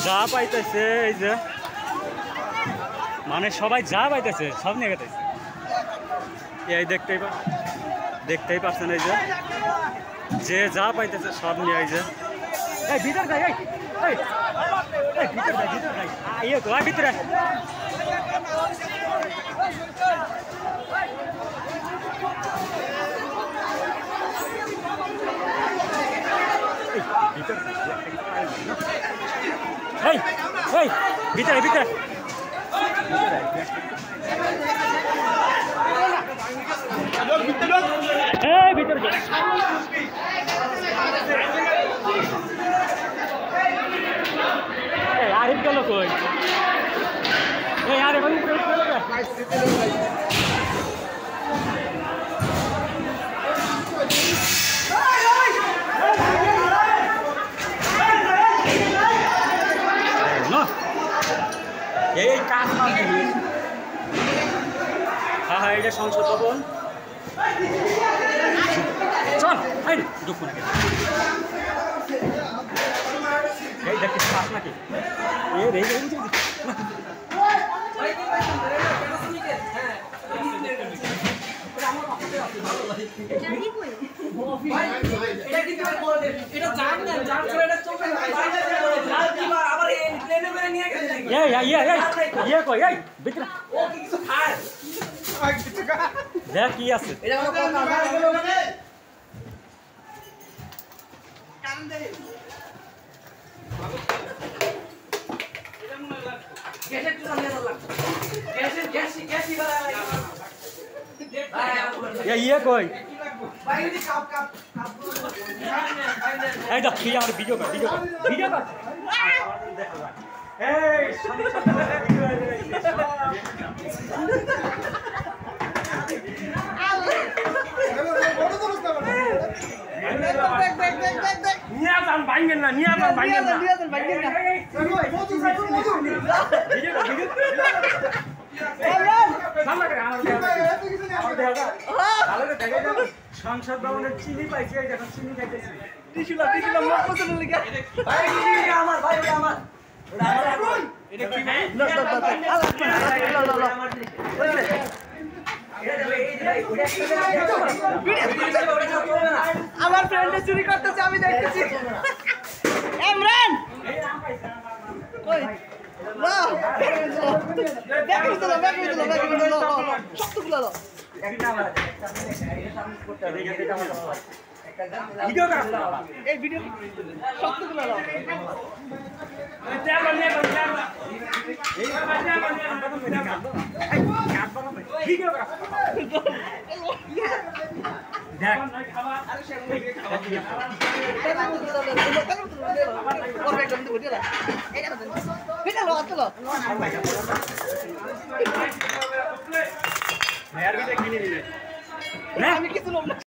যা পাইতেছে এই যে মানে সবাই যা পাইতেছে সব নিয়ে গেতেছে এই দেখতেই পাচ্ছেন এই যে যা পাইতেছে সব নিয়ে এই যে ভিতর যাই ভিতর যাই ইয়ে তো ভিতরে ভিতরে ভিতরে ভিতরে আরিফ গেল কই আরে এই কাজ হ্যাঁ এটা সংসদ ভবন চল দুঃখ নাকি এই দেখি পাস নাকি দেখ কি আছে ইয়ে কই এই দেখ তুই আমার ভিডিও কর এই সংসদ ভবনের চিনি পাইছে এখন চিনি খাইতেছি আমার ভাই আমার আমার ফ্রেন্ডে চুরি করতেছে আমি দেখতেছি ইমরান কই বাহ ব্যাগ দিলো সবগুলো দাও ভিডিও কর এই ভিডিও সবগুলো দাও ভিডিও কর দেখ আমি কিছু লোক না